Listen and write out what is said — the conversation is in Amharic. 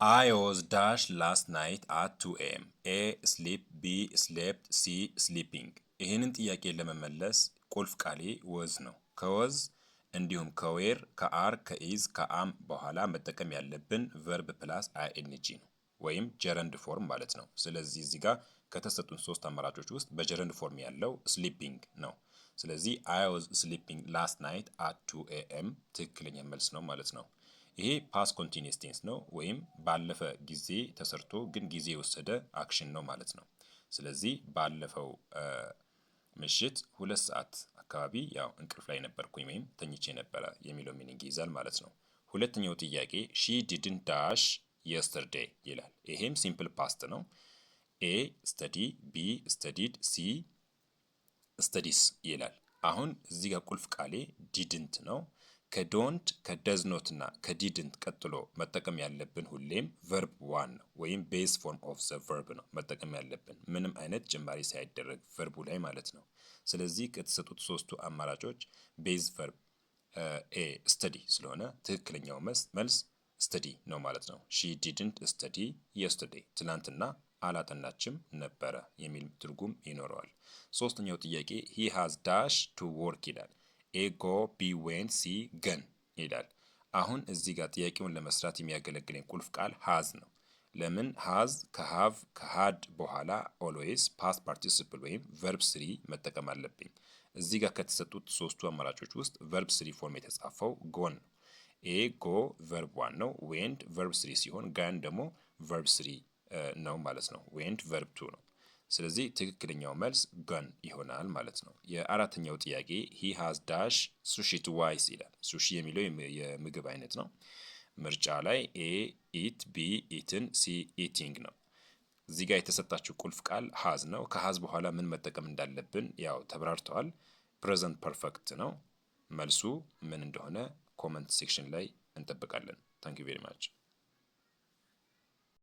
I was dash last night at 2 a.m. A sleep B slept C sleeping። ይህንን ጥያቄ ለመመለስ ቁልፍ ቃሌ ወዝ ነው። ከወዝ እንዲሁም ከዌር ከአር ከኢዝ ከአም በኋላ መጠቀም ያለብን ቨርብ ፕላስ አይኤንጂ ነው ወይም ጀረንድ ፎርም ማለት ነው። ስለዚህ እዚህ ጋር ከተሰጡን ሶስት አማራጮች ውስጥ በጀረንድ ፎርም ያለው ስሊፒንግ ነው። ስለዚህ I was sleeping last night at 2 a.m. ትክክለኛ መልስ ነው ማለት ነው። ይሄ ፓስ ኮንቲኒየስ ቴንስ ነው ወይም ባለፈ ጊዜ ተሰርቶ ግን ጊዜ የወሰደ አክሽን ነው ማለት ነው። ስለዚህ ባለፈው ምሽት 2 ሰዓት አካባቢ ያው እንቅልፍ ላይ ነበርኩኝ ወይም ተኝቼ ነበረ የሚለው ሚኒንግ ይይዛል ማለት ነው። ሁለተኛው ጥያቄ ሺ ዲድንት ዳሽ የስተርዴይ ይላል። ይሄም ሲምፕል ፓስት ነው። ኤ ስተዲ፣ ቢ ስተዲድ፣ ሲ ስተዲስ ይላል። አሁን እዚህ ጋር ቁልፍ ቃሌ ዲድንት ነው። ከዶንት ከደዝ ኖት እና ከዲድንት ቀጥሎ መጠቀም ያለብን ሁሌም ቨርብ ዋን ነው ወይም ቤዝ ፎርም ኦፍ ዘ ቨርብ ነው መጠቀም ያለብን ምንም አይነት ጭማሪ ሳይደረግ ቨርቡ ላይ ማለት ነው። ስለዚህ ከተሰጡት ሶስቱ አማራጮች ቤዝ ቨርብ ኤ ስተዲ ስለሆነ ትክክለኛው መልስ ስተዲ ነው ማለት ነው። ሺ ዲድንት ስተዲ የስተርዴይ ትናንትና አላጠናችም ነበረ የሚል ትርጉም ይኖረዋል። ሶስተኛው ጥያቄ ሂ ሃዝ ዳሽ ቱ ወርክ ይላል። ኤ ጎ፣ ቢ ዌንት፣ ሲ ገን ይላል። አሁን እዚህ ጋር ጥያቄውን ለመስራት የሚያገለግለኝ ቁልፍ ቃል ሃዝ ነው። ለምን ሃዝ ከሃቭ ከሃድ በኋላ ኦልዌይስ ፓስት ፓርቲሲፕል ወይም ቨርብ ስሪ መጠቀም አለብኝ። እዚህ ጋር ከተሰጡት ሶስቱ አማራጮች ውስጥ ቨርብ ስሪ ፎርም የተጻፈው ጎን ነው። ኤ ጎ ቨርብ ዋን ነው። ዌንት ቨርብ ስሪ ሲሆን ጋን ደግሞ ቨርብ ስሪ ነው ማለት ነው። ዌንት ቨርብ ቱ ነው። ስለዚህ ትክክለኛው መልስ ገን ይሆናል ማለት ነው። የአራተኛው ጥያቄ ሂ ሃዝ ዳሽ ሱሺ ትዋይስ ይላል። ሱሺ የሚለው የምግብ አይነት ነው። ምርጫ ላይ ኤ ኢት፣ ቢ ኢትን፣ ሲ ኢቲንግ ነው። እዚህ ጋር የተሰጣችው ቁልፍ ቃል ሃዝ ነው። ከሃዝ በኋላ ምን መጠቀም እንዳለብን ያው ተብራርተዋል። ፕሬዘንት ፐርፌክት ነው። መልሱ ምን እንደሆነ ኮመንት ሴክሽን ላይ እንጠብቃለን። ታንክ ዩ ቬሪ ማች